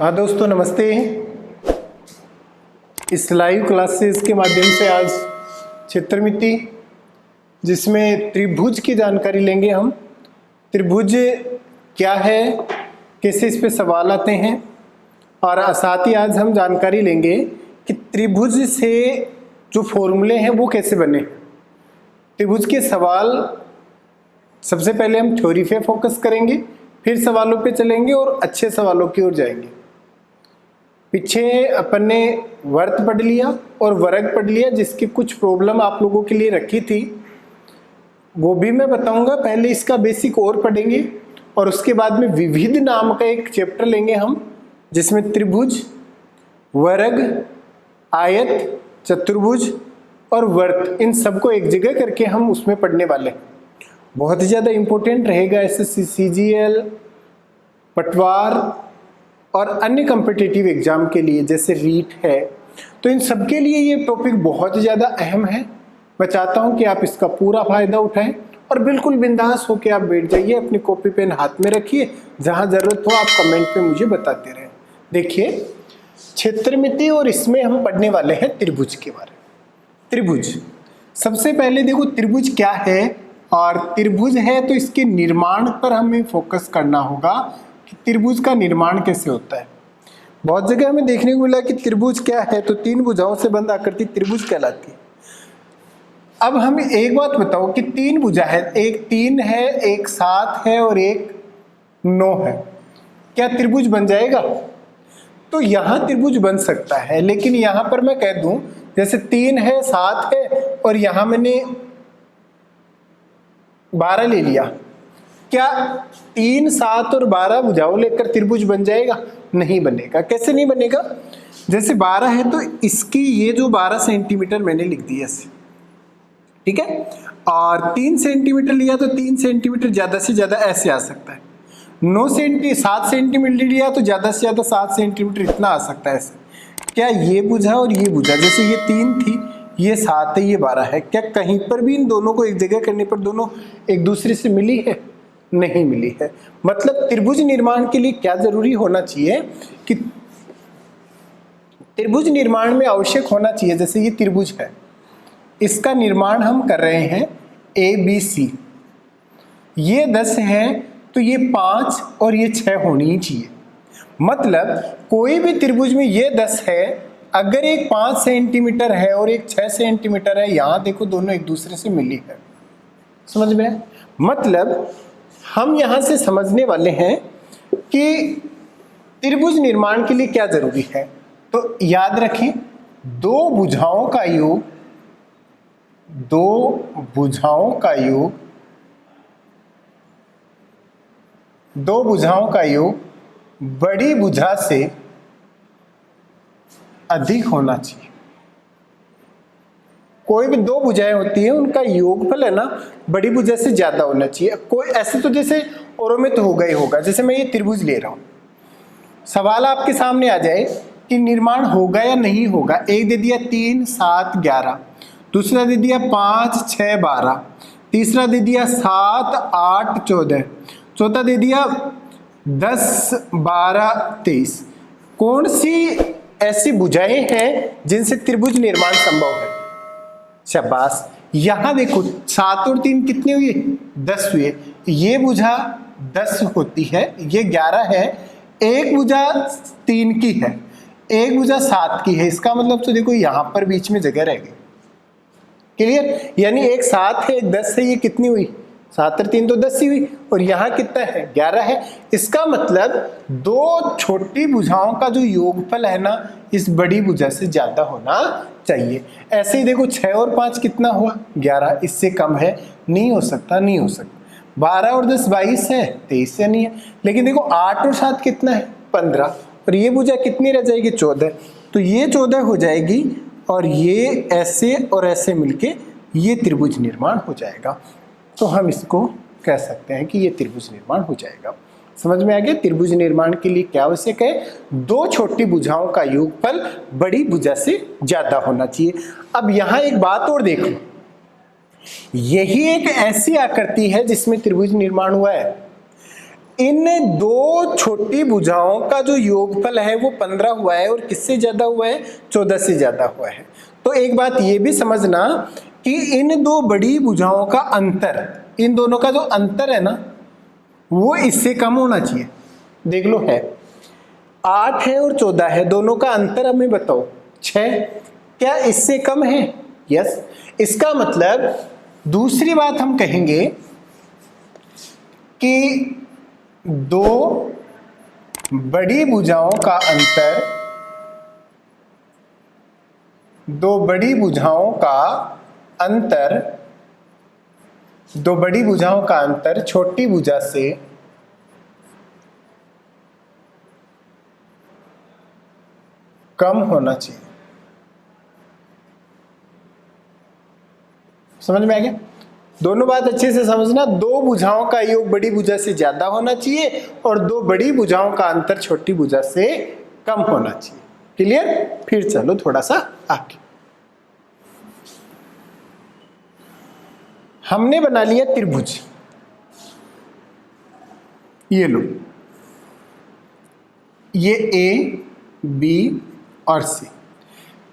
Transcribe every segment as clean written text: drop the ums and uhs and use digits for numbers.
हाँ दोस्तों नमस्ते। इस लाइव क्लासेस के माध्यम से आज चित्रमिति जिसमें त्रिभुज की जानकारी लेंगे हम। त्रिभुज क्या है, कैसे इस पे सवाल आते हैं, और साथ ही आज हम जानकारी लेंगे कि त्रिभुज से जो फॉर्मूले हैं वो कैसे बने। त्रिभुज के सवाल सबसे पहले हम थ्योरी पे फोकस करेंगे, फिर सवालों पे चलेंगे और अच्छे सवालों की ओर जाएंगे। पीछे अपन ने वर्त पढ़ लिया और वर्ग पढ़ लिया, जिसकी कुछ प्रॉब्लम आप लोगों के लिए रखी थी वो भी मैं बताऊंगा। पहले इसका बेसिक और पढ़ेंगे और उसके बाद में विविध नाम का एक चैप्टर लेंगे हम, जिसमें त्रिभुज, वर्ग, आयत, चतुर्भुज और वर्त, इन सबको एक जगह करके हम उसमें पढ़ने वाले हैं। बहुत ही ज़्यादा इम्पोर्टेंट रहेगा एसएससी, सीजीएल, पटवार और अन्य कॉम्पिटिटिव एग्जाम के लिए, जैसे रीट है। तो इन सब के लिए ये टॉपिक बहुत ज़्यादा अहम है। मैं चाहता हूँ कि आप इसका पूरा फायदा उठाएं और बिल्कुल बिंदास होकर आप बैठ जाइए, अपनी कॉपी पेन हाथ में रखिए, जहाँ ज़रूरत हो आप कमेंट पे मुझे बताते रहें। देखिए क्षेत्रमिति, और इसमें हम पढ़ने वाले हैं त्रिभुज के बारे में। त्रिभुज सबसे पहले देखो त्रिभुज क्या है, और त्रिभुज है तो इसके निर्माण पर हमें फोकस करना होगा कि त्रिभुज का निर्माण कैसे होता है। बहुत जगह हमें देखने को मिला कि त्रिभुज क्या है, तो तीन भुजाओं से बंद आकृति त्रिभुज कहलाती है। अब हम एक बात बताओ कि तीन भुजा है, एक 3 है, एक 7 है और एक 9 है, क्या त्रिभुज बन जाएगा? तो यहां त्रिभुज बन सकता है, लेकिन यहां पर मैं कह दूं जैसे 3 है, 7 है और यहां मैंने 12 ले लिया, क्या 3, 7 और 12 भुजाओं लेकर त्रिभुज बन जाएगा? नहीं बनेगा। कैसे नहीं बनेगा? जैसे 12 है तो इसकी ये जो 12 सेंटीमीटर मैंने लिख दिया ऐसे, ठीक है, और 3 सेंटीमीटर लिया तो 3 सेंटीमीटर ज्यादा से ज्यादा ऐसे आ सकता है। 7 सेंटीमीटर लिया तो ज्यादा से ज्यादा 7 सेंटीमीटर इतना आ सकता है ऐसे। क्या ये भुजा और ये भुजा, जैसे ये 3 थी, ये 7 है, ये 12 है, क्या कहीं पर भी इन दोनों को एक जगह करने पर दोनों एक दूसरे से मिली है? नहीं मिली है। मतलब त्रिभुज निर्माण के लिए क्या जरूरी होना चाहिए कि त्रिभुज निर्माण में आवश्यक होना चाहिए, जैसे ये त्रिभुज है, इसका निर्माण हम कर रहे हैं ABC, ये 10 है तो ये 5 और ये 6 होनी ही चाहिए। मतलब कोई भी त्रिभुज में ये 10 है, अगर एक 5 सेंटीमीटर है और एक 6 सेंटीमीटर है, यहां देखो दोनों एक दूसरे से मिली है। समझ में? मतलब हम यहां से समझने वाले हैं कि त्रिभुज निर्माण के लिए क्या जरूरी है। तो याद रखें, दो भुजाओं का योग बड़ी भुजा से अधिक होना चाहिए। कोई भी दो भुजाएं होती है, उनका योगफल है ना बड़ी भुजा से ज्यादा होना चाहिए। कोई ऐसे तो जैसे औरों में तो होगा ही होगा, जैसे मैं ये त्रिभुज ले रहा हूं, सवाल आपके सामने आ जाए कि निर्माण होगा या नहीं होगा। एक दे दिया 3, 7, 11, दूसरा दे दिया 5, 6, 12, तीसरा दे दिया 7, 8, 14, चौथा दे दिया 10, 12, 23। कौन सी ऐसी भुजाएं हैं जिनसे त्रिभुज निर्माण संभव है? शाबाश। यहां देखो 7 और 3 कितने हुए? 10 हुए। ये भुजा 10 होती है, ये 11 है, एक भुजा 3 की है, एक भुजा 7 की है। इसका मतलब तो देखो यहां पर बीच में जगह रह गई। क्लियर? यानी एक 7 है, एक 10 है, ये कितनी हुई? 7 और 3 तो 10 ही हुई, और यहाँ कितना है? 11 है। इसका मतलब दो छोटी भुजाओं का जो योगफल है ना, इस बड़ी भुजा से ज्यादा होना चाहिए। ऐसे ही देखो 6 और 5 कितना हुआ? 11, इससे कम है? नहीं हो सकता, नहीं हो सकता। 12 और 10 22 है, 23 से नहीं है। लेकिन देखो 8 और 7 कितना है? 15, और ये भुजा कितनी रह जाएगी? 14। तो ये 14 हो जाएगी और ये ऐसे और ऐसे मिलके ये त्रिभुज निर्माण हो जाएगा। तो हम इसको कह सकते हैं कि ये त्रिभुज निर्माण हो जाएगा। समझ में आ गया? त्रिभुज निर्माण के लिए क्या आवश्यक है? दो छोटी भुजाओं का योगफल बड़ी भुजा से ज्यादा होना चाहिए। अब यहां एक बात और देखो, यही एक ऐसी आकृति है जिसमें त्रिभुज निर्माण हुआ है। इन दो छोटी भुजाओं का जो योगफल है वो 15 हुआ है और किससे ज्यादा हुआ है, 14 से ज्यादा हुआ है। तो एक बात ये भी समझना कि इन दो बड़ी भुजाओं का अंतर, इन दोनों का जो अंतर है ना वो इससे कम होना चाहिए। देख लो है 8 है और 14 है, दोनों का अंतर हमें बताओ 6, क्या इससे कम है? यस। इसका मतलब दूसरी बात हम कहेंगे कि दो बड़ी भुजाओं का अंतर, दो बड़ी भुजाओं का अंतर, दो बड़ी भुजाओं का अंतर छोटी भुजा से कम होना चाहिए। समझ में आ गया? दोनों बात अच्छे से समझना, दो भुजाओं का योग बड़ी भुजा से ज्यादा होना चाहिए और दो बड़ी भुजाओं का अंतर छोटी भुजा से कम होना चाहिए। क्लियर? फिर चलो थोड़ा सा आगे। हमने बना लिया त्रिभुज, ये लो, ये ए, बी और सी।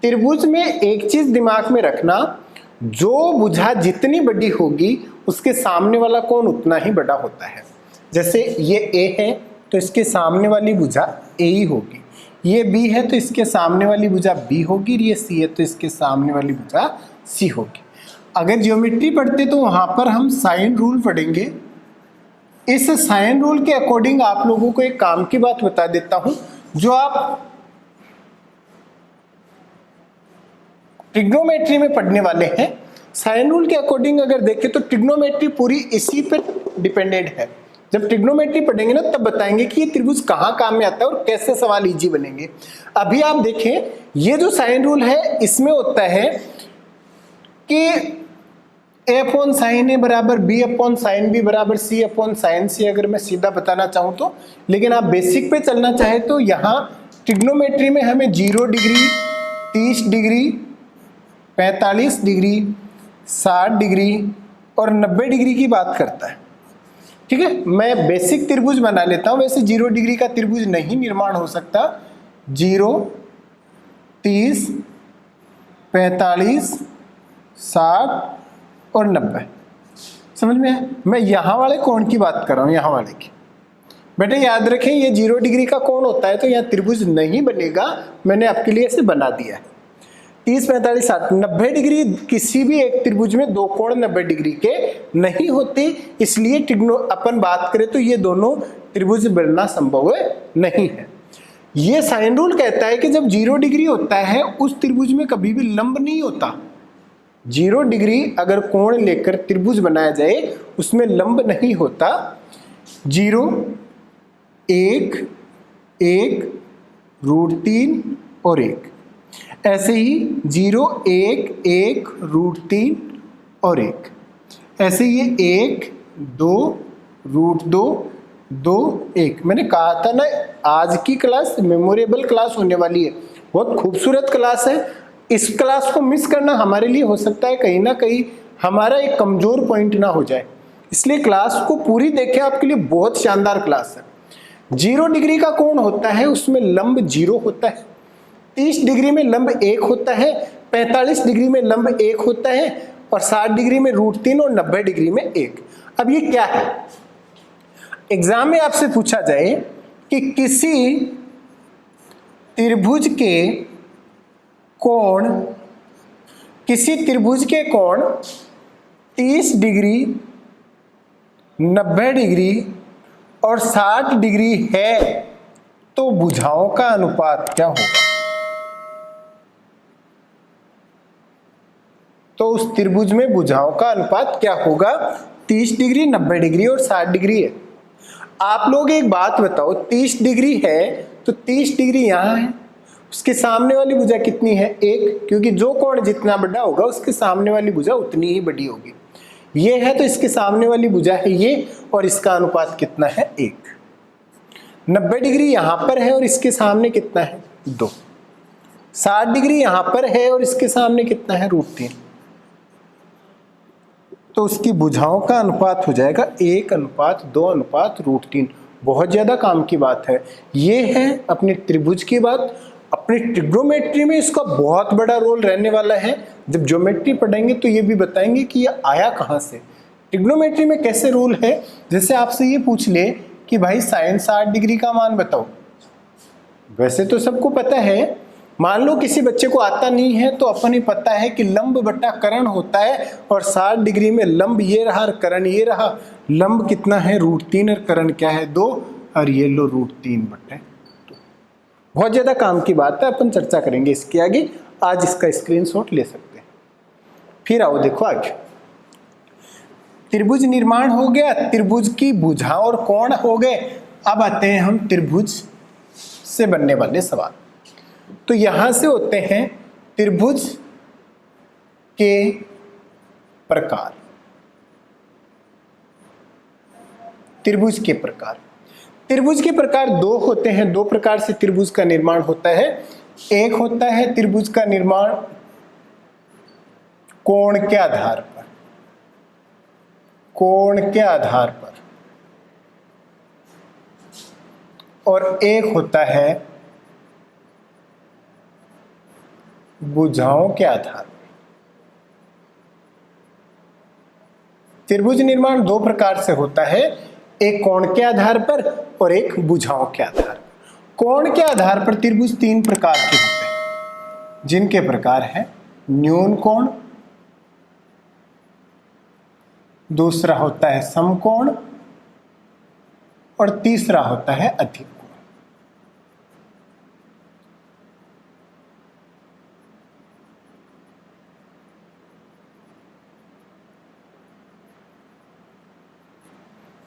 त्रिभुज में एक चीज दिमाग में रखना, जो भुजा जितनी बड़ी होगी उसके सामने वाला कोण उतना ही बड़ा होता है। जैसे ये ए है तो इसके सामने वाली भुजा ए ही होगी, ये बी है तो इसके सामने वाली भुजा बी होगी, ये सी है तो इसके सामने वाली भुजा सी होगी। अगर ज्योमेट्री पढ़ते तो वहां पर हम साइन रूल पढ़ेंगे। इस साइन रूल के अकॉर्डिंग आप लोगों को एक काम की बात बता देता हूं, जो आप ट्रिग्नोमेट्री में पढ़ने वाले हैं, साइन रूल के अकॉर्डिंग अगर देखें तो ट्रिग्नोमेट्री पूरी इसी पर डिपेंडेंट है। जब ट्रिग्नोमेट्री पढ़ेंगे ना तब बताएंगे कि ये त्रिभुज कहाँ काम में आता है और कैसे सवाल इजी बनेंगे। अभी आप देखें, ये जो साइन रूल है इसमें होता है कि ए अपॉन साइन ए बराबर बी अपॉन साइन बी बराबर सी अपॉन साइन सी, अगर मैं सीधा बताना चाहूँ तो। लेकिन आप बेसिक पे चलना चाहे तो यहाँ ट्रिग्नोमेट्री में हमें 0 डिग्री, 30 डिग्री, 45 डिग्री, 60 डिग्री और 90 डिग्री की बात करता है। ठीक है, मैं बेसिक त्रिभुज बना लेता हूं। वैसे 0 डिग्री का त्रिभुज नहीं निर्माण हो सकता। 0, 30, 45, 60 और 90। समझ में है? मैं यहां वाले कोण की बात कर रहा हूं, यहां वाले की। बेटे याद रखें, ये 0 डिग्री का कोण होता है तो यहाँ त्रिभुज नहीं बनेगा। मैंने आपके लिए इसे बना दिया है। 30, 45, 60, 90 डिग्री किसी भी एक त्रिभुज में दो कोण 90 डिग्री के नहीं होते, इसलिए अपन बात करें तो ये दोनों त्रिभुज बनना संभव नहीं है। ये साइन रूल कहता है कि जब 0 डिग्री होता है उस त्रिभुज में कभी भी लंब नहीं होता। 0 डिग्री अगर कोण लेकर त्रिभुज बनाया जाए उसमें लंब नहीं होता। 0, 1, 1, √3 और 1। ऐसे ही 0, 1, 1, √3 और 1। ऐसे ये 1, 2, √2, 2, 1। मैंने कहा था ना आज की क्लास मेमोरेबल क्लास होने वाली है, बहुत खूबसूरत क्लास है। इस क्लास को मिस करना हमारे लिए हो सकता है कहीं ना कहीं हमारा एक कमजोर पॉइंट ना हो जाए, इसलिए क्लास को पूरी देखें, आपके लिए बहुत शानदार क्लास है। 0 डिग्री का कोण होता है उसमें लंब 0 होता है, 30 डिग्री में लंब 1 होता है, 45 डिग्री में लंब 1 होता है और 60 डिग्री में √3 और 90 डिग्री में 1। अब ये क्या है? एग्जाम में आपसे पूछा जाए कि किसी त्रिभुज के कोण 30 डिग्री, 90 डिग्री और 60 डिग्री है तो भुजाओं का अनुपात क्या होगा? तो उस त्रिभुज में भुजाओं का अनुपात क्या होगा? 30 डिग्री, 90 डिग्री और 60 डिग्री है। आप लोग एक बात बताओ, 30 डिग्री है तो 30 डिग्री यहाँ है, उसके सामने वाली भुजा कितनी है? 1, क्योंकि जो कोण जितना बड़ा होगा उसके सामने वाली भुजा उतनी ही बड़ी होगी। ये है तो इसके सामने वाली भुजा है ये, और इसका अनुपात कितना है? 1। 90 डिग्री यहाँ पर है और इसके सामने कितना है? 2। 60 डिग्री यहाँ पर है और इसके सामने कितना है? √3। तो उसकी भुजाओं का अनुपात हो जाएगा 1:2:√3। बहुत ज़्यादा काम की बात है। ये है अपने त्रिभुज की बात। अपने ट्रिग्नोमेट्री में इसका बहुत बड़ा रोल रहने वाला है। जब ज्योमेट्री पढ़ेंगे तो ये भी बताएंगे कि ये आया कहाँ से, ट्रिग्नोमेट्री में कैसे रोल है। जैसे आपसे ये पूछ ले कि भाई साइन 60 डिग्री का मान बताओ, वैसे तो सबको पता है, मान लो किसी बच्चे को आता नहीं है तो अपन ही पता है कि लंब बटा करण होता है, और 60 डिग्री में लंब ये रहा और करण ये रहा। लंब कितना है √3 और करण क्या है 2, और ये लो √3/2। बहुत ज्यादा काम की बात है, अपन चर्चा करेंगे इसके आगे। आज इसका स्क्रीनशॉट ले सकते हैं। फिर आओ देखो आगे, त्रिभुज निर्माण हो गया, त्रिभुज की भुजाओं और कोण हो गए। अब आते हैं हम त्रिभुज से बनने वाले सवाल। तो यहां से होते हैं त्रिभुज के प्रकार। त्रिभुज के प्रकार, त्रिभुज के प्रकार दो होते हैं। दो प्रकार से त्रिभुज का निर्माण होता है। एक होता है त्रिभुज का निर्माण कोण के आधार पर, कोण के आधार पर, और एक होता है भुजाओं के आधार पर। त्रिभुज निर्माण दो प्रकार से होता है, एक कोण के आधार पर और एक भुजाओं के आधार पर। कोण के आधार पर त्रिभुज तीन प्रकार के होते हैं, जिनके प्रकार है न्यून कोण, दूसरा होता है समकोण, और तीसरा होता है अधिक कोण।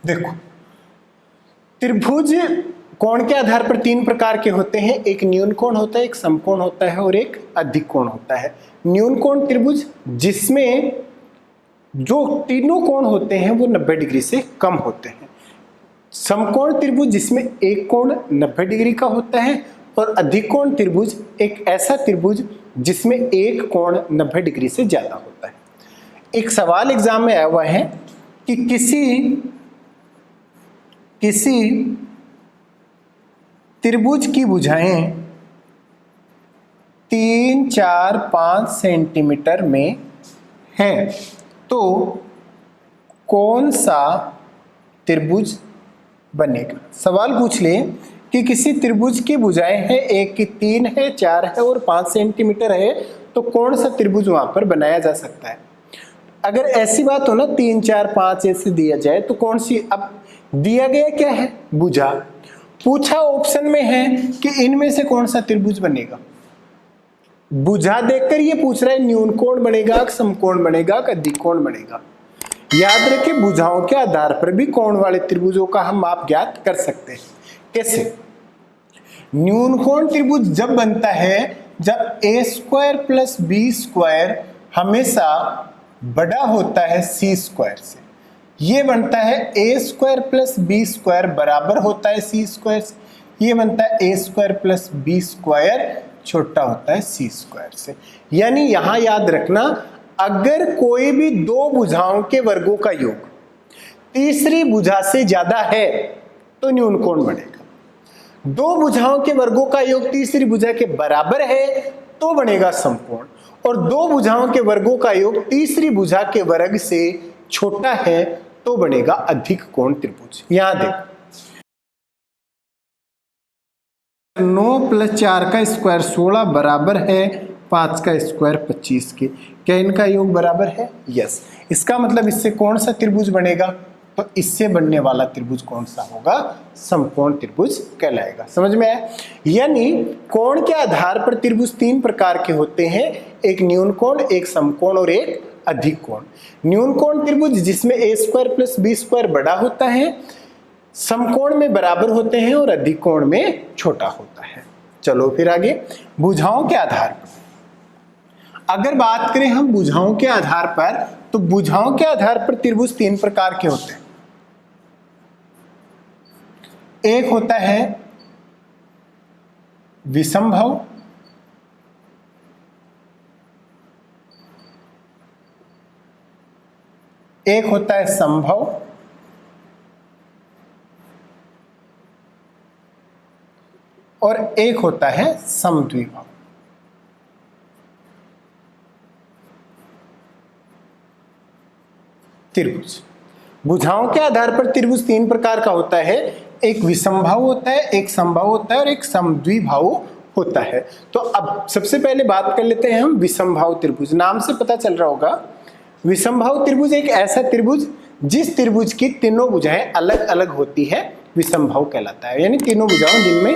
देखो, त्रिभुज कोण के आधार पर तीन प्रकार के होते हैं, एक न्यून कोण होता है, एक समकोण होता है और एक अधिक कोण होता है। न्यून कोण त्रिभुज जिसमें जो तीनों कोण होते हैं वो 90 डिग्री से कम होते हैं। समकोण त्रिभुज जिसमें एक कोण 90 डिग्री का होता है, और अधिक कोण त्रिभुज एक ऐसा त्रिभुज जिसमें एक कोण 90 डिग्री से ज्यादा होता है। एक सवाल एग्जाम में आया हुआ है कि किसी त्रिभुज की भुजाएं 3, 4, 5 सेंटीमीटर में हैं, तो कौन सा त्रिभुज बनेगा। सवाल पूछ ले कि किसी त्रिभुज की भुजाएं हैं, एक की 3 है, 4 है और 5 सेंटीमीटर है, तो कौन सा त्रिभुज वहां पर बनाया जा सकता है। अगर ऐसी बात हो ना 3, 4, 5 ऐसे दिया जाए तो कौन सी, अब दिया गया क्या है भुजा, पूछा ऑप्शन में है कि इनमें से कौन सा त्रिभुज बनेगा। भुजा देखकर ये पूछ रहा है न्यून कोण बनेगा, समकोण बनेगा, अधिक कोण बनेगा। याद रखें भुजाओं के आधार पर भी कोण वाले त्रिभुजों का हम माप ज्ञात कर सकते हैं। कैसे, न्यून कोण त्रिभुज जब बनता है जब a² + b² हमेशा बड़ा होता है c² से। ये बनता है a² + b² बराबर होता है c² से। ये बनता है a² + b² छोटा होता है c² से। यानी यहां याद रखना, अगर कोई भी दो भुजाओं के वर्गों का योग तीसरी भुजा से ज्यादा है तो न्यून कोण बनेगा। दो भुजाओं के वर्गों का योग तीसरी भुजा के बराबर है तो बनेगा समकोण, और दो भुजाओं के वर्गों का योग तीसरी भुजा के वर्ग से छोटा है तो बनेगा अधिक कोण त्रिभुज। यहां देखो, 9 + 4 का स्क्वायर 16 बराबर है 5 का स्क्वायर 25 के। क्या इनका योग बराबर है? यस। इसका मतलब इससे कौन सा त्रिभुज बनेगा, तो इससे बनने वाला त्रिभुज कौन सा होगा, समकोण त्रिभुज कहलाएगा। समझ में आया। यानी कोण के आधार पर त्रिभुज तीन प्रकार के होते हैं, एक न्यून कोण, एक समकोण और एक अधिक कोण। न्यून कोण त्रिभुज जिसमें a² + b² बड़ा होता है, समकोण में बराबर होते हैं और अधिक कोण में छोटा होता है। चलो फिर आगे, भुजाओं के आधार पर अगर बात करें हम भुजाओं के आधार पर, तो भुजाओं के आधार पर त्रिभुज तीन प्रकार के होते हैं। एक होता है विषमभुज, एक होता है समभुज, और एक होता है समद्विबाहु। त्रिभुज, भुजाओं के आधार पर त्रिभुज तीन प्रकार का होता है, एक विषमबाहु होता है, एक समबाहु होता है और एक समद्विबाहु होता है। तो अब सबसे पहले बात कर लेते हैं हम विषमबाहु त्रिभुज। नाम से पता चल रहा होगा, विषमबाहु त्रिभुज एक ऐसा त्रिभुज जिस त्रिभुज की तीनों भुजाएं अलग अलग होती है, विषमबाहु कहलाता है। यानी तीनों भुजाओं जिनमें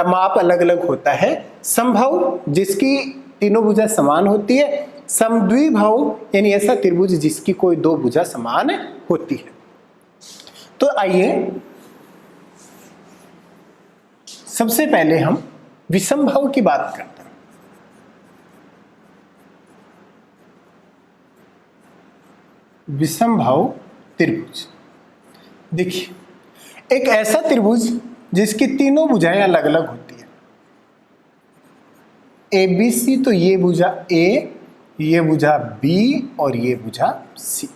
माप अलग अलग होता है। समबाहु जिसकी तीनों भुजा समान होती है। समद्विबाहु यानी ऐसा त्रिभुज जिसकी कोई दो भुजा समान होती है। तो आइए सबसे पहले हम विषमबाहु की बात करते हैं। विषमबाहु त्रिभुज, देखिए एक ऐसा त्रिभुज जिसकी तीनों भुजाएं अलग अलग होती है। ए बी सी, तो ये भुजा ए, ये भुजा बी और ये भुजा सी।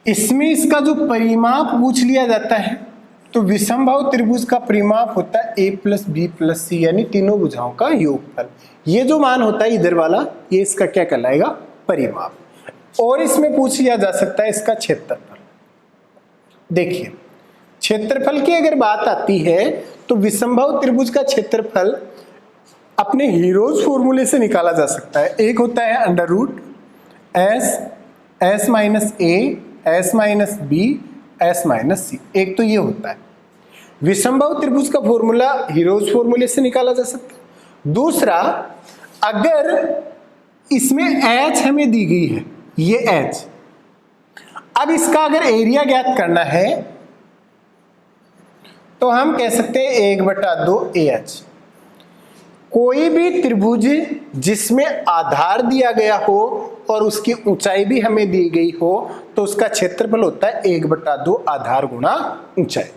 इसमें इसका जो परिमाप पूछ लिया जाता है, तो विषमबाहु त्रिभुज का परिमाप होता है ए प्लस बी प्लस सी, यानी तीनों भुजाओं का योगफल। ये जो मान होता है इधर वाला, ये इसका क्या कहलाएगा, परिमाप। और इसमें पूछ लिया जा सकता है इसका क्षेत्रफल। देखिए क्षेत्रफल की अगर बात आती है तो विषमबाहु त्रिभुज का क्षेत्रफल अपने हीरोज फॉर्मूले से निकाला जा सकता है। एक होता है under root S, S minus A, S minus B, S minus C. एक तो ये होता है विषमबाहु त्रिभुज का फॉर्मूला, हीरोज फॉर्मूले से निकाला जा सकता है। दूसरा, अगर इसमें एच हमें दी गई है, ये एच, अब इसका अगर एरिया ज्ञात करना है तो हम कह सकते हैं 1/2 AH। कोई भी त्रिभुज जिसमें आधार दिया गया हो और उसकी ऊंचाई भी हमें दी गई हो, तो उसका क्षेत्रफल होता है 1/2 आधार गुणा ऊंचाई।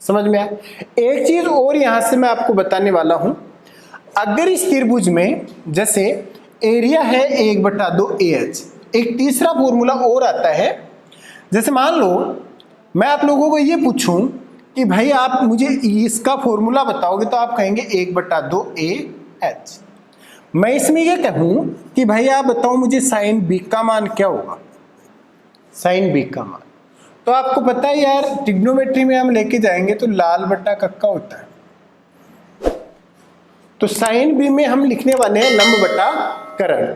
समझ में आया? एक चीज और यहां से मैं आपको बताने वाला हूं, अगर इस त्रिभुज में जैसे एरिया है 1/2 AH, एक तीसरा फॉर्मूला और आता है। जैसे मान लो मैं आप लोगों को ये पूछूं कि भाई आप मुझे इसका फॉर्मूला बताओगे, तो आप कहेंगे 1/2 AH। मैं इसमें ये कहूं कि भाई आप बताओ मुझे साइन बी का मान क्या होगा, साइन बी का मान, तो आपको पता है यार ट्रिग्नोमेट्री में हम लेके जाएंगे तो लाल बट्टा कक्का होता है। तो साइन बी में हम लिखने वाले हैं लंब बटा कर्ण।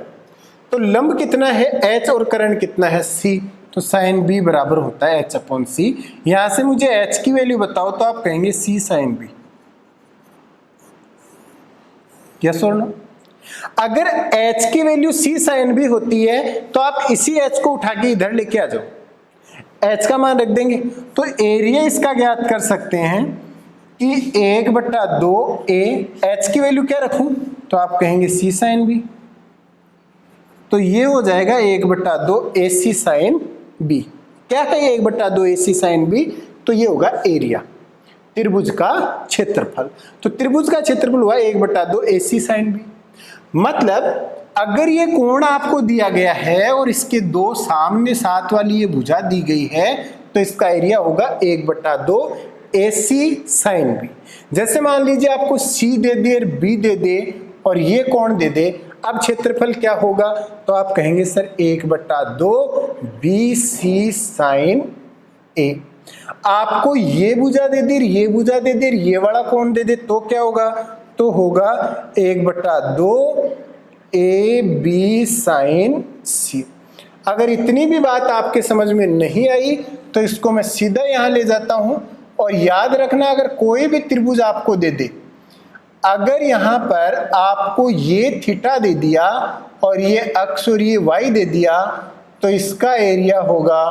तो लंब कितना है h और कर्ण कितना है c, तो साइन b बराबर होता है h/c। यहां से मुझे h की वैल्यू बताओ तो आप कहेंगे c साइन b। यस और नो? अगर h की वैल्यू c साइन b होती है तो आप इसी h को उठा के इधर लेके आ जाओ, h का मान रख देंगे, तो एरिया इसका ज्ञात कर सकते हैं कि 1/2 a, h की वैल्यू क्या रखूं, तो आप कहेंगे c साइन b। तो ये हो जाएगा 1/2 AC साइन B। क्या है 1/2 AC साइन B? तो ये होगा एरिया, त्रिभुज का क्षेत्रफल। तो त्रिभुज का क्षेत्रफल हुआ 1/2 AC साइन B। मतलब अगर ये कोण आपको दिया गया है और इसके दो सामने साथ वाली ये भुजा दी गई है, तो इसका एरिया होगा 1/2 AC साइन B। जैसे मान लीजिए आपको C दे दे और B दे दे और ये कोण दे दे, अब क्षेत्रफल क्या होगा, तो आप कहेंगे सर 1/2 BC साइन A। आपको ये भुजा दे दे, ये भुजा दे दे, ये वाला कोण दे दे, तो क्या होगा, तो होगा 1/2 AB साइन C। अगर इतनी भी बात आपके समझ में नहीं आई तो इसको मैं सीधा यहां ले जाता हूं। और याद रखना, अगर कोई भी त्रिभुज आपको दे दे, अगर यहां पर आपको ये थीटा दे दिया और ये अक्ष और ये वाई दे दिया, तो इसका एरिया होगा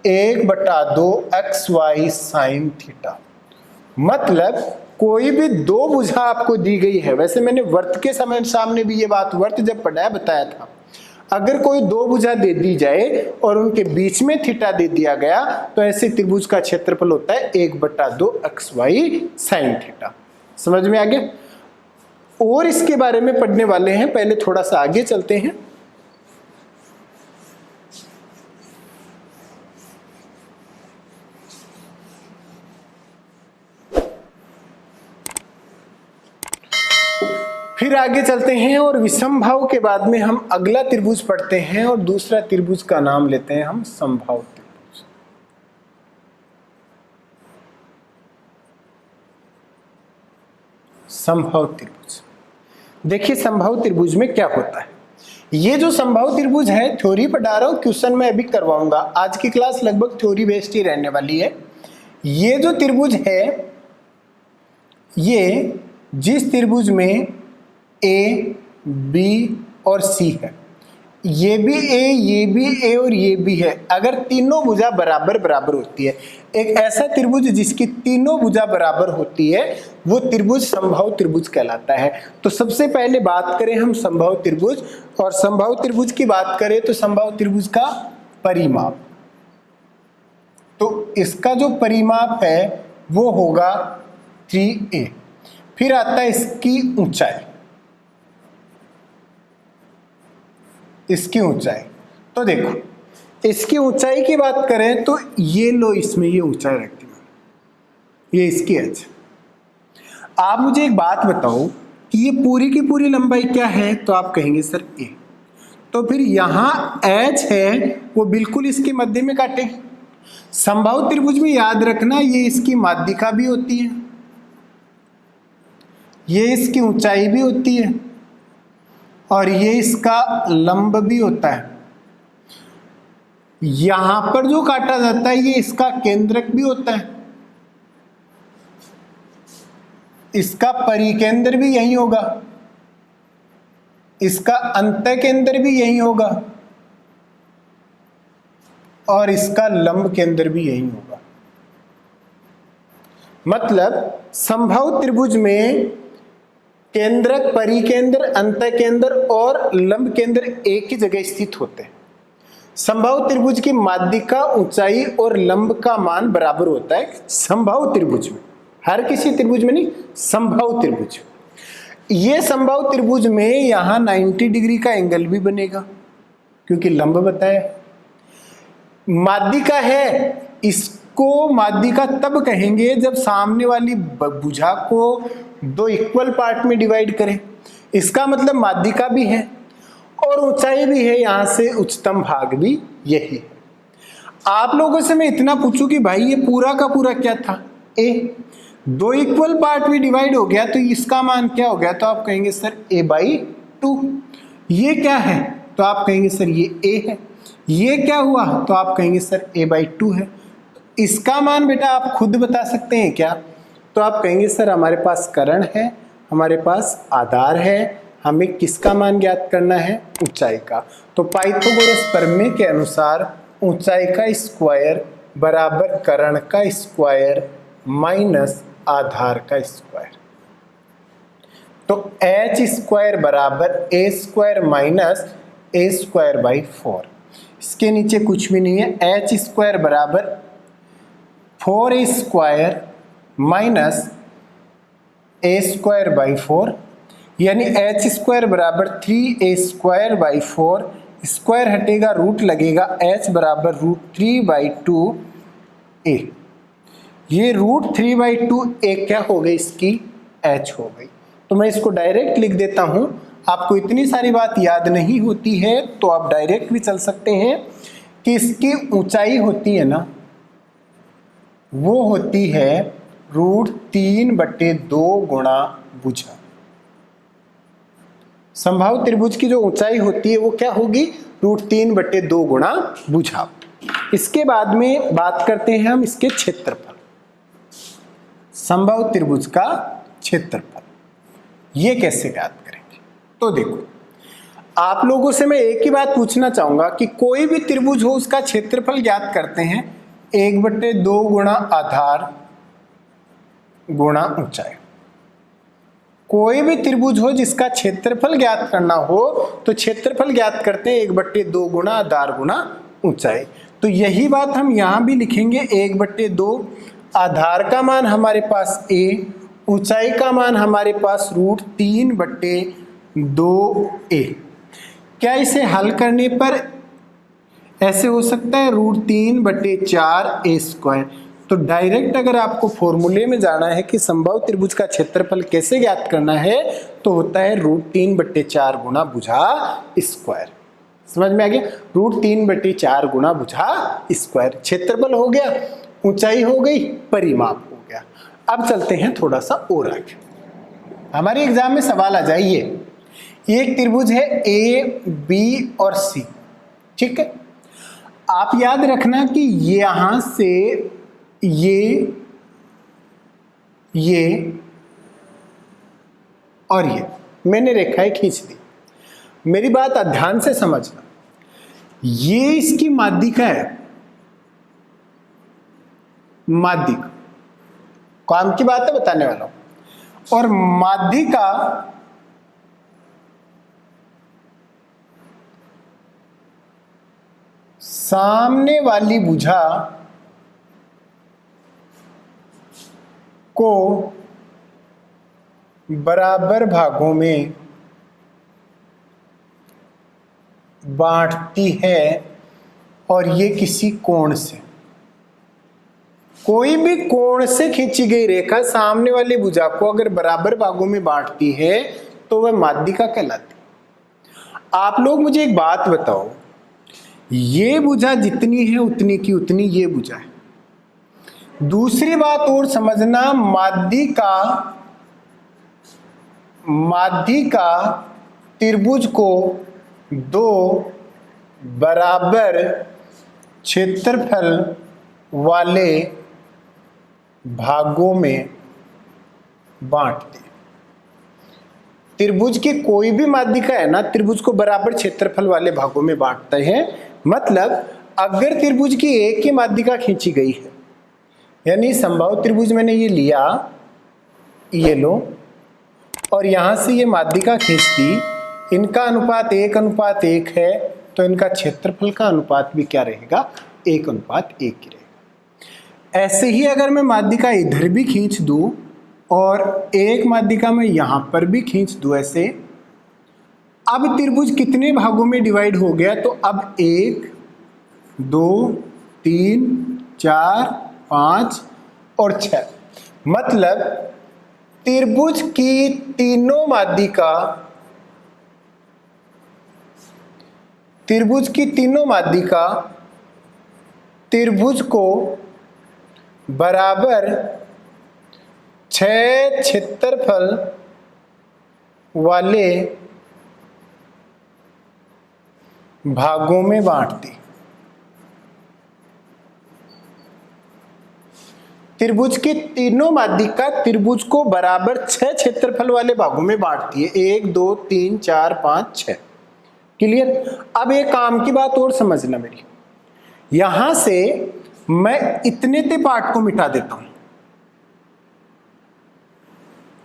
1/2 XY साइन थीटा। मतलब कोई भी दो भुजा आपको दी गई है, वैसे मैंने वर्त के समय सामने भी ये बात, वर्त जब पढ़ाया बताया था, अगर कोई दो भुजा दे दी जाए और उनके बीच में थीटा दे दिया गया, तो ऐसे त्रिभुज का क्षेत्रफल होता है 1/2 XY साइन थीटा। समझ में आ गया? और इसके बारे में पढ़ने वाले हैं, पहले थोड़ा सा आगे चलते हैं। फिर आगे चलते हैं और विषमभाव के बाद में हम अगला त्रिभुज पढ़ते हैं और दूसरा त्रिभुज का नाम लेते हैं हम समभाव त्रिभुज। समभाव त्रिभुज, देखिए समभाव त्रिभुज में क्या होता है। ये जो समभाव त्रिभुज है थ्योरी पढ़ा रहा हूं, क्वेश्चन मैं अभी करवाऊंगा। आज की क्लास लगभग थ्योरी बेस्ड ही रहने वाली है। ये जो त्रिभुज है, ये जिस त्रिभुज में ए, बी और सी है, ये भी ए, ये भी ए और ये भी है, अगर तीनों भुजा बराबर बराबर होती है, एक ऐसा त्रिभुज जिसकी तीनों भुजा बराबर होती है, वो त्रिभुज समबाहु त्रिभुज कहलाता है। तो सबसे पहले बात करें हम समबाहु त्रिभुज, और समबाहु त्रिभुज की बात करें तो समबाहु त्रिभुज का परिमाप, तो इसका जो परिमाप है वो होगा 3a। फिर आता है इसकी ऊंचाई, इसकी ऊंचाई, तो देखो इसकी ऊंचाई की बात करें तो ये लो, इसमें ये ऊंचाई रखती है, ये इसकी एच। आप मुझे एक बात बताओ कि ये पूरी की पूरी लंबाई क्या है, तो आप कहेंगे सर ए। तो फिर यहां एच है वो बिल्कुल इसके मध्य में काटेगी। समबाहु त्रिभुज में याद रखना ये इसकी माध्यिका भी होती है, ये इसकी ऊंचाई भी होती है, और ये इसका लंब भी होता है। यहां पर जो काटा जाता है ये इसका केंद्रक भी होता है, इसका परिकेंद्र भी यही होगा, इसका अंतः केंद्र भी यही होगा, और इसका लंब केंद्र भी यही होगा। मतलब समबाहु त्रिभुज में केंद्रक, परिकेंद्र, अंतः केंद्र और लंब केंद्र एक ही जगह स्थित होते हैं। समबाहु त्रिभुज की माध्यिका, ऊंचाई और लंब का मान बराबर होता है समबाहु त्रिभुज में, हर किसी त्रिभुज में नहीं, समबाहु त्रिभुज। ये समबाहु त्रिभुज में यहां 90 डिग्री का एंगल भी बनेगा क्योंकि लंब बताया। माध्यिका है, इसको माध्यिका तब कहेंगे जब सामने वाली भुजा को दो इक्वल पार्ट में डिवाइड करें, इसका मतलब माध्यिका भी है और ऊंचाई भी है, यहां से उच्चतम भाग भी यही है। आप लोगों से मैं इतना पूछूं कि भाई ये पूरा का पूरा क्या था, ए, दो इक्वल पार्ट में डिवाइड हो गया तो इसका मान क्या हो गया, तो आप कहेंगे सर a/2। ये क्या है, तो आप कहेंगे सर ये a है। ये क्या हुआ, तो आप कहेंगे सर a/2 है। इसका मान बेटा आप खुद बता सकते हैं क्या, तो आप कहेंगे सर हमारे पास कर्ण है, हमारे पास आधार है, हमें किसका मान ज्ञात करना है, ऊंचाई का। तो पाइथागोरस प्रमेय के अनुसार ऊंचाई का स्क्वायर बराबर कर्ण का स्क्वायर माइनस आधार का स्क्वायर। तो h स्क्वायर बराबर a square minus a square by 4। इसके नीचे कुछ भी नहीं है, h स्क्वायर बराबर 4a square minus a square by 4, यानी h स्क्वायर बराबर 3a स्क्वायर बाई 4, स्क्वायर हटेगा रूट लगेगा, h बराबर √3/2a। ये √3/2a क्या हो गई, इसकी h हो गई। तो मैं इसको डायरेक्ट लिख देता हूं, आपको इतनी सारी बात याद नहीं होती है तो आप डायरेक्ट भी चल सकते हैं कि इसकी ऊंचाई होती है ना, वो होती है √3/2 गुणा भुजा। समबाहु त्रिभुज की जो ऊंचाई होती है वो क्या होगी, √3/2 गुणा भुजा। इसके बाद में बात करते हैं हम इसके क्षेत्रफल, समबाहु त्रिभुज का क्षेत्रफल। ये कैसे ज्ञात करेंगे, तो देखो आप लोगों से मैं एक ही बात पूछना चाहूंगा कि कोई भी त्रिभुज हो उसका क्षेत्रफल ज्ञात करते हैं 1/2 गुणा आधार गुणा ऊंचाई। कोई भी त्रिभुज हो जिसका क्षेत्रफल ज्ञात करना हो तो क्षेत्रफल ज्ञात करते हैं 1/2 गुणा आधार गुणा ऊंचाई। तो यही बात हम यहां भी लिखेंगे, 1/2, आधार का मान हमारे पास a, ऊंचाई का मान हमारे पास √3/2a। क्या इसे हल करने पर ऐसे हो सकता है, √3/4a स्क्वायर। तो डायरेक्ट अगर आपको फॉर्मूले में जाना है कि समबाहु त्रिभुज का क्षेत्रफल कैसे ज्ञात करना है तो होता है √3/4 गुना भुजा स्क्वायर। समझ में आ गया? √3/4 गुना भुजा स्क्वायर। क्षेत्रफल हो गया, ऊंचाई हो गई, परिमाप हो गया। अब चलते हैं थोड़ा सा और आगे। हमारे एग्जाम में सवाल आ जाइए, एक त्रिभुज है ए बी और सी, ठीक है। आप याद रखना कि यहां से ये और ये मैंने रेखाएं खींच दी। मेरी बात ध्यान से समझना, ये इसकी माध्यिका है, माध्यिका काम की बात है बताने वाला हूं। और माध्यिका सामने वाली भुजा को बराबर भागों में बांटती है और ये किसी कोण से, कोई भी कोण से खींची गई रेखा सामने वाली भुजा को अगर बराबर भागों में बांटती है तो वह माध्यिका कहलाती है। आप लोग मुझे एक बात बताओ, ये भुजा जितनी है उतनी की उतनी ये भुजा है। दूसरी बात और समझना, माध्यिका त्रिभुज को दो बराबर क्षेत्रफल वाले भागों में बांटती। त्रिभुज की कोई भी माध्यिका है ना, त्रिभुज को बराबर क्षेत्रफल वाले भागों में बांटते हैं। मतलब अगर त्रिभुज की एक ही माध्यिका खींची गई है, यानी समबाहु त्रिभुज मैंने ये लिया, ये लो, और यहां से ये माध्यिका खींच दी, इनका अनुपात 1:1 है, तो इनका क्षेत्रफल का अनुपात भी क्या रहेगा? 1:1 ही रहेगा। ऐसे ही अगर मैं माध्यिका इधर भी खींच दूं और एक माध्यिका में यहां पर भी खींच दूं ऐसे, अब त्रिभुज कितने भागों में डिवाइड हो गया? तो अब 1, 2, 3, 4, 5 और 6। मतलब त्रिभुज की तीनों माध्यिका त्रिभुज को बराबर 6 क्षेत्रफल वाले भागों में बांटती। त्रिभुज की तीनों माध्यिका त्रिभुज को बराबर 6 क्षेत्रफल वाले भागों में बांटती है। 1, 2, 3, 4, 5, 6। क्लियर? अब एक काम की बात और समझना मेरी, यहां से मैं इतने ते पार्ट को मिटा देता हूं,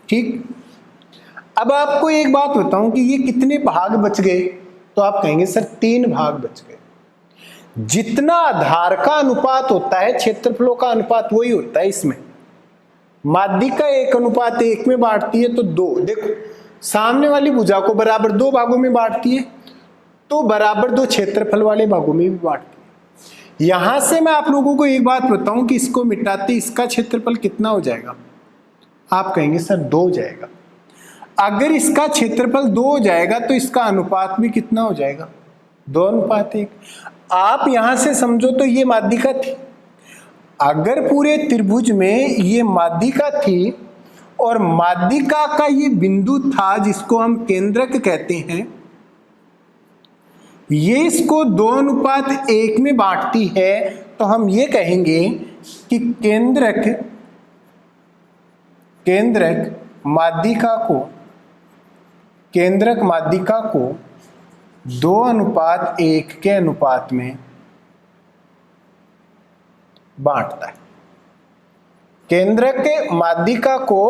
ठीक। अब आपको एक बात बताऊं कि ये कितने भाग बच गए, तो आप कहेंगे सर 3 भाग बच गए। जितना आधार का अनुपात होता है क्षेत्रफलों का अनुपात वही होता है इसमें। माध्यिका 1:1 में बांटती है तो 2, देखो सामने वाली भुजा को बराबर 2 भागों में बांटती है तो बराबर 2 क्षेत्रफल वाले भागों में भी बांटती है। यहां से मैं आप लोगों को एक बात बताऊं कि इसको मिटाते इसका क्षेत्रफल कितना हो जाएगा? आप कहेंगे सर 2 हो जाएगा। अगर इसका क्षेत्रफल 2 हो जाएगा तो इसका अनुपात भी कितना हो जाएगा? 2:1। आप यहां से समझो तो ये माध्यिका थी, अगर पूरे त्रिभुज में ये माध्यिका थी और माध्यिका का ये बिंदु था जिसको हम केंद्रक कहते हैं, ये इसको 2:1 में बांटती है, तो हम ये कहेंगे कि केंद्रक माध्यिका को 2:1 के अनुपात में बांटता है। केंद्रक के माध्यिका को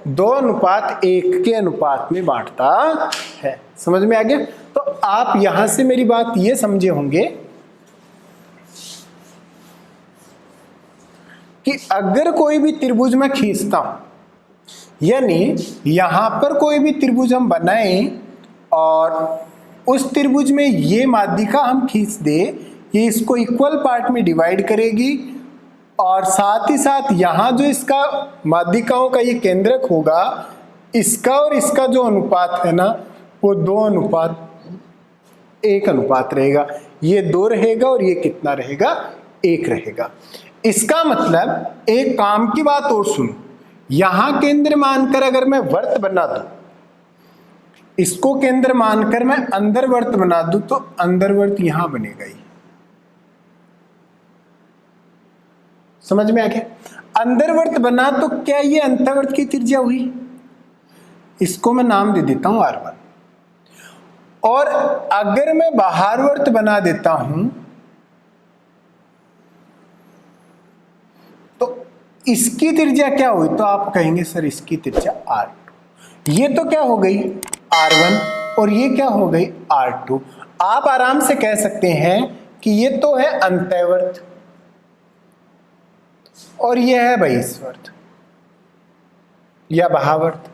2:1 के अनुपात में बांटता है। समझ में आ गया? तो आप यहां से मेरी बात ये समझे होंगे कि अगर कोई भी त्रिभुज मैं खींचता हूं, यानी यहां पर कोई भी त्रिभुज हम बनाएं और उस त्रिभुज में ये माध्यिका हम खींच दे, ये इसको इक्वल पार्ट में डिवाइड करेगी और साथ ही साथ यहाँ जो इसका माध्यिकाओं का ये केंद्रक होगा, इसका और इसका जो अनुपात है ना वो 2:1 अनुपात रहेगा। ये 2 रहेगा और ये कितना रहेगा, 1 रहेगा। इसका मतलब एक काम की बात और सुनो, यहां केंद्र मानकर अगर मैं वर्त बना दूं, इसको केंद्र मानकर मैं अंदर वर्त बना दूं तो अंदर वर्त यहां बनेगा ही। समझ में आ गया? अंदर वर्त बना तो क्या ये अंतःवर्त की त्रिज्या हुई? इसको मैं नाम दे देता हूं R1। और अगर मैं बाहर वर्त बना देता हूं तो इसकी त्रिज्या क्या हुई? तो आप कहेंगे सर इसकी त्रिज्या R2। ये तो क्या हो गई R1 और ये क्या हो गई R2। आप आराम से कह सकते हैं कि ये तो है अंतःवर्त और ये है बहिष्वर्त या बाह्यवर्त।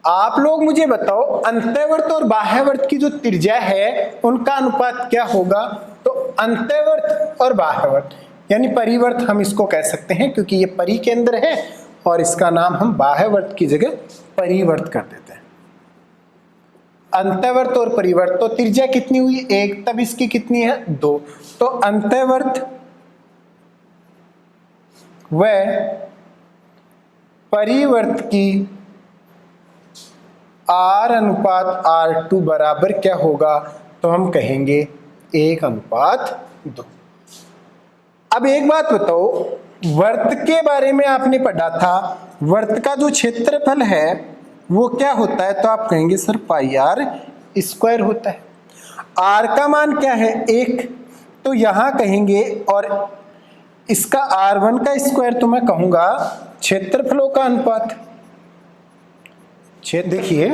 आप लोग मुझे बताओ अंतःवर्त और बाह्यवर्त की जो त्रिज्या है उनका अनुपात क्या होगा? तो अंतःवर्त और बाह्यवर्त यानी परिवर्त हम इसको कह सकते हैं, क्योंकि ये परिकेंद्र है और इसका नाम हम बाह्यवर्त की जगह परिवर्त कर देते हैं। अंतःवर्त और परिवर्त, तो त्रिज्या कितनी हुई 1, तब इसकी कितनी है 2। तो अंतःवर्त व परिवर्त की R/R2 बराबर क्या होगा? तो हम कहेंगे 1:2। अब एक बात बताओ, वर्त के बारे में आपने पढ़ा था, वर्त का जो क्षेत्रफल है वो क्या होता है? तो आप कहेंगे सर πr² होता है। r का मान क्या है 1, तो यहां कहेंगे, और इसका r1 का स्क्वायर तो मैं कहूंगा क्षेत्रफलों का अनुपात। देखिए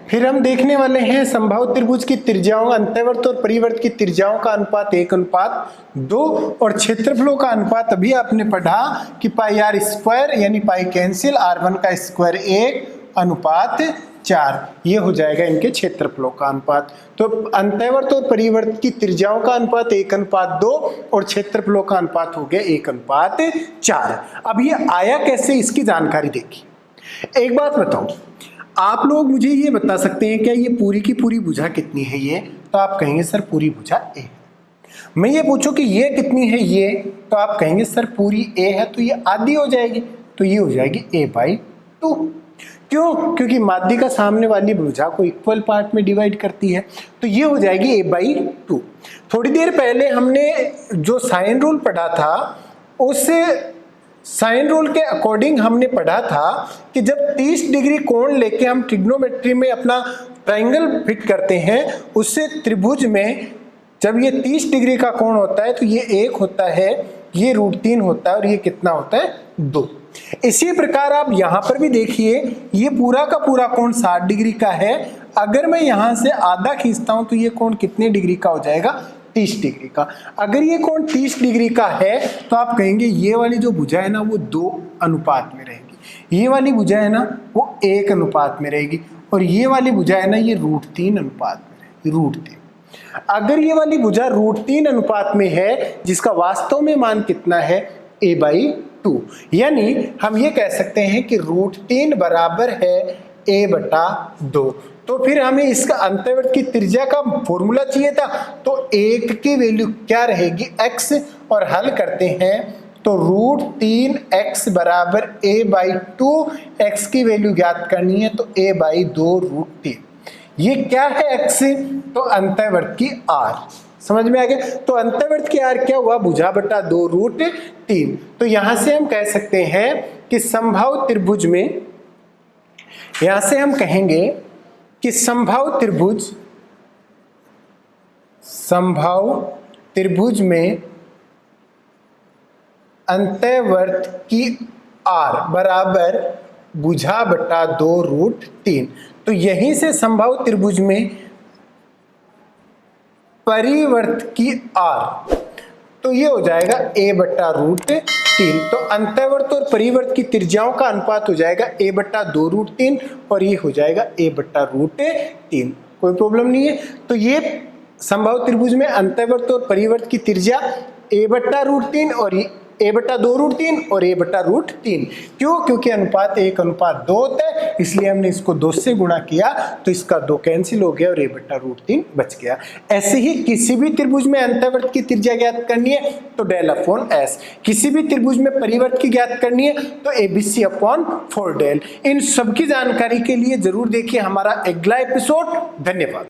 फिर हम देखने वाले हैं समबाहु त्रिभुज की त्रिज्याओं, अंतःवर्त और परिवर्त की त्रिज्याओं का अनुपात 1:2 और क्षेत्रफलों का अनुपात अभी आपने पढ़ा कि πr² यानी पाई कैंसिल, r1 का स्क्वायर 1:4, ये हो जाएगा इनके क्षेत्रफलों का अनुपात। तो अंतःवर्त और परिवर्त की त्रिज्याओं का अनुपात 1:2 और क्षेत्रफलों का अनुपात हो गया 1:4। अब ये आया कैसे, इसकी जानकारी देखिए। एक बात बताओ, आप लोग मुझे ये बता सकते हैं क्या ये पूरी की पूरी भुजा कितनी है? ये तो आप कहेंगे सर पूरी भुजा A। मैं ये पूछूं कि ये कितनी है ये, तो आप कहेंगे सर पूरी A है तो ये आधी हो जाएगी, तो ये हो जाएगी A/2। क्यों? क्योंकि माध्यिका सामने वाली भुजा को इक्वल पार्ट में डिवाइड करती है, तो ये हो जाएगी A/2। थोड़ी देर पहले हमने जो साइन रूल पढ़ा था उस साइन रूल के अकॉर्डिंग हमने पढ़ा था कि जब 30 डिग्री कोण लेके हम ट्रिग्नोमेट्री में अपना ट्रायंगल फिट करते हैं, उससे त्रिभुज में जब ये 30 डिग्री का कोण होता है तो ये 1 होता है, ये √3 होता है और ये कितना होता है 2। इसी प्रकार आप यहाँ पर भी देखिए, ये पूरा का पूरा कोण 60 डिग्री का है। अगर मैं यहाँ से आधा खींचता हूँ तो ये कोण कितने डिग्री का हो जाएगा? 30 डिग्री का। अगर ये कोण 30 डिग्री का है तो आप कहेंगे ये वाली जो भुजा है ना वो 2 अनुपात में रहेगी, ये वाली भुजा है ना वो 1 अनुपात में रहेगी, और ये वाली भुजा है ना ये √3 अनुपात में रहेगी, √3। अगर ये वाली भुजा √3 अनुपात में है, जिसका वास्तव में मान कितना है A/2, यानी हम ये कह सकते हैं कि √3 बराबर है A/2। तो फिर हमें इसका अंतःवर्त की त्रिज्या का फॉर्मूला चाहिए था, तो 1 की वैल्यू क्या रहेगी x, और हल करते हैं तो √3x बराबर A/2, x की वैल्यू ज्ञात करनी है तो A/2 √3। ये क्या है x? तो अंतःवर्त की r। समझ में आ गया? तो अंतःवर्त की r क्या हुआ? भुजा/2 √3। तो यहां से हम कह सकते हैं कि समबाहु त्रिभुज में, यहां से हम कहेंगे कि समबाहु त्रिभुज में अंतःवर्त की r बराबर भुजा/2 √3। तो यहीं से समबाहु त्रिभुज में परिवर्त की r, तो ये हो जाएगा A/√3। तो अंतःवर्त और परिवर्त की त्रिज्याओं का अनुपात हो जाएगा A/2 √3 और ये हो जाएगा A/√3। कोई प्रॉब्लम नहीं है। तो ये समबाहु त्रिभुज में अंतःवर्त और परिवर्त की त्रिज्या a/√3 और a/2√3 और a/√3। क्यों? क्योंकि अनुपात 1:2 होता है, इसलिए हमने इसको 2 से गुणा किया तो इसका 2 कैंसिल हो गया और a/√3 बच गया। ऐसे ही किसी भी त्रिभुज में अंतःवर्त की त्रिज्या ज्ञात करनी है तो del/s, किसी भी त्रिभुज में परिवर्त की ज्ञात करनी है तो ABC/4 del। इन सब की जानकारी के लिए जरूर देखिए हमारा अगला एपिसोड। धन्यवाद।